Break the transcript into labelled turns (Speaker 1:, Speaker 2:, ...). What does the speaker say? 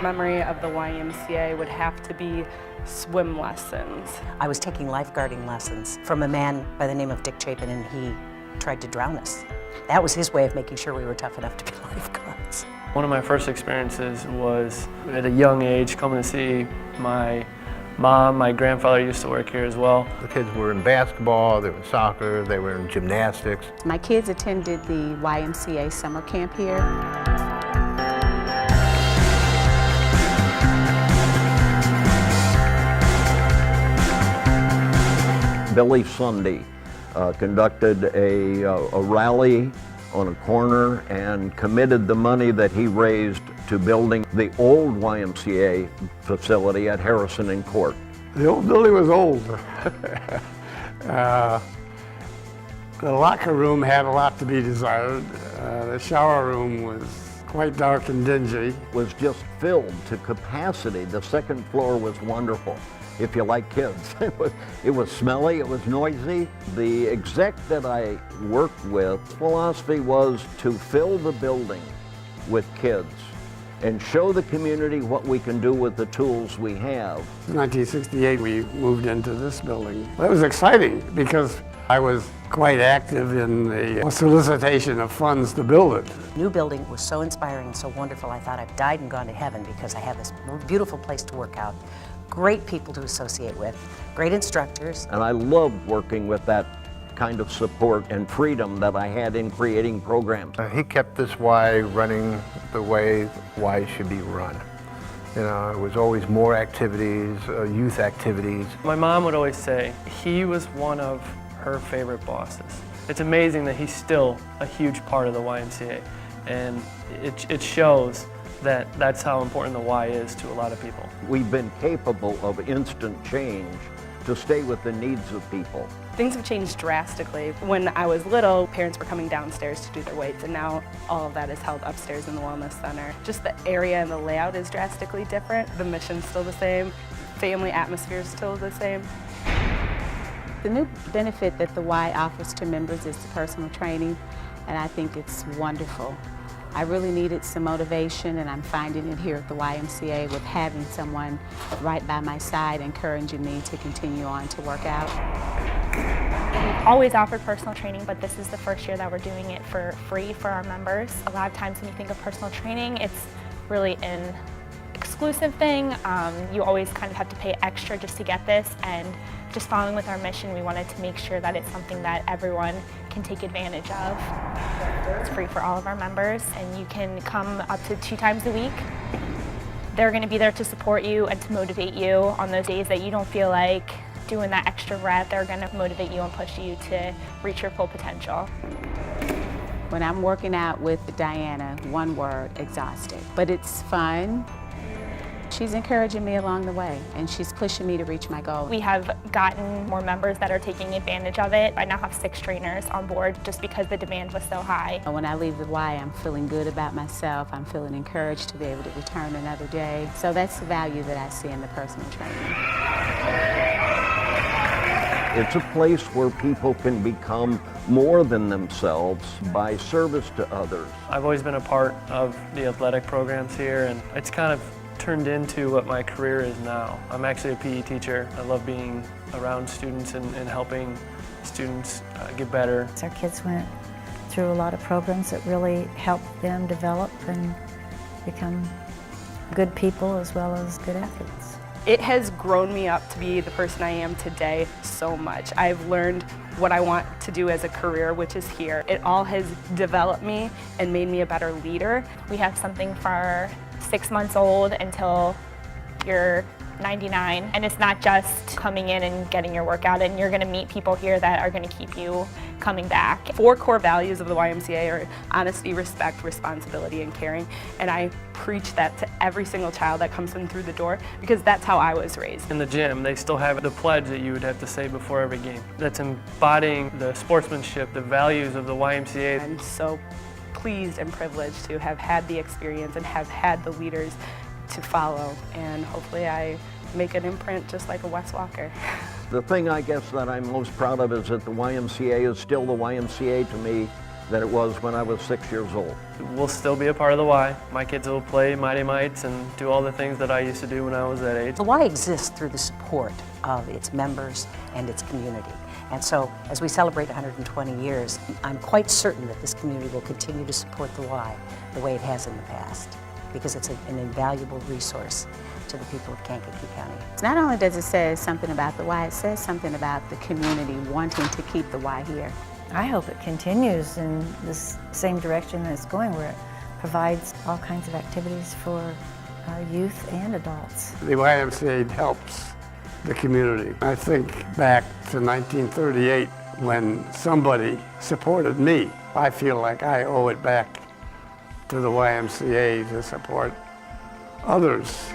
Speaker 1: memory of the YMCA would have to be swim lessons.
Speaker 2: I was taking lifeguarding lessons from a man by the name of Dick Chapin, and he tried to drown us. That was his way of making sure we were tough enough to be lifeguards.
Speaker 3: One of my first experiences was at a young age coming to see my mom. My grandfather used to work here as well.
Speaker 4: The kids were in basketball, they were in soccer, they were in gymnastics.
Speaker 5: My kids attended the YMCA summer camp here.
Speaker 6: Billy Sunday conducted a rally on a corner and committed the money that he raised to building the old YMCA facility at Harrison and Court.
Speaker 7: The old building was old. The locker room had a lot to be desired. The shower room was quite dark and dingy.
Speaker 6: It was just filled to capacity. The second floor was wonderful. If you like kids. It was smelly, it was noisy. The exec that I worked with, philosophy was to fill the building with kids and show the community what we can do with the tools we have.
Speaker 7: In 1968, we moved into this building. That was exciting because I was quite active in the solicitation of funds to build it.
Speaker 2: The new building was so inspiring and so wonderful, I thought I've died and gone to heaven because I have this beautiful place to work out. Great people to associate with, great instructors.
Speaker 6: And I loved working with that kind of support and freedom that I had in creating programs.
Speaker 4: He kept this Y running the way Y should be run. You know, it was always more activities, youth activities.
Speaker 3: My mom would always say he was one of her favorite bosses. It's amazing that he's still a huge part of the YMCA, and it shows that that's how important the Y is to a lot of people.
Speaker 6: We've been capable of instant change to stay with the needs of people.
Speaker 1: Things have changed drastically. When I was little, parents were coming downstairs to do their weights, and now all of that is held upstairs in the Wellness Center. Just the area and the layout is drastically different. The mission's still the same. Family atmosphere is still the same.
Speaker 5: The new benefit that the Y offers to members is personal training, and I think it's wonderful. I really needed some motivation, and I'm finding it here at the YMCA with having someone right by my side encouraging me to continue on to work out.
Speaker 8: We've always offered personal training, but this is the first year that we're doing it for free for our members. A lot of times when you think of personal training, it's really an exclusive thing. You always kind of have to pay extra just to get this, and just following with our mission, we wanted to make sure that it's something that everyone can take advantage of. It's free for all of our members, and you can come up to 2 times a week. They're going to be there to support you and to motivate you on those days that you don't feel like doing that extra rep. They're going to motivate you and push you to reach your full potential.
Speaker 5: When I'm working out with Diana, one word, exhausted. But it's fun. She's encouraging me along the way, and she's pushing me to reach my goal.
Speaker 8: We have gotten more members that are taking advantage of it. I now have 6 trainers on board just because the demand was so high.
Speaker 5: When I leave the Y, I'm feeling good about myself. I'm feeling encouraged to be able to return another day. So that's the value that I see in the personal training.
Speaker 6: It's a place where people can become more than themselves by service to others.
Speaker 3: I've always been a part of the athletic programs here, and it's kind of turned into what my career is now. I'm actually a PE teacher. I love being around students and helping students get better.
Speaker 9: Our kids went through a lot of programs that really helped them develop and become good people as well as good athletes.
Speaker 1: It has grown me up to be the person I am today so much. I've learned what I want to do as a career, which is here. It all has developed me and made me a better leader.
Speaker 8: We have something for 6 months old until you're 99, and it's not just coming in and getting your workout, and you're going to meet people here that are going to keep you coming back. 4 core values of the YMCA are honesty, respect, responsibility, and caring, and I preach that to every single child that comes in through the door because that's how I was raised.
Speaker 3: In the gym, they still have the pledge that you would have to say before every game. That's embodying the sportsmanship, the values of the YMCA.
Speaker 1: I'm so pleased and privileged to have had the experience and have had the leaders to follow, and hopefully I make an imprint just like a Wes Walker.
Speaker 6: The thing I guess that I'm most proud of is that the YMCA is still the YMCA to me than it was when I was 6 years old.
Speaker 3: We'll still be a part of the Y. My kids will play Mighty Mites and do all the things that I used to do when I was that age.
Speaker 2: The Y exists through the support of its members and its community. And so, as we celebrate 120 years, I'm quite certain that this community will continue to support the Y the way it has in the past, because it's an invaluable resource to the people of Kankakee County.
Speaker 5: Not only does it say something about the Y, it says something about the community wanting to keep the Y here.
Speaker 9: I hope it continues in this same direction that it's going, where it provides all kinds of activities for youth and adults.
Speaker 7: The YMCA helps the community. I think back to 1938 when somebody supported me. I feel like I owe it back to the YMCA to support others.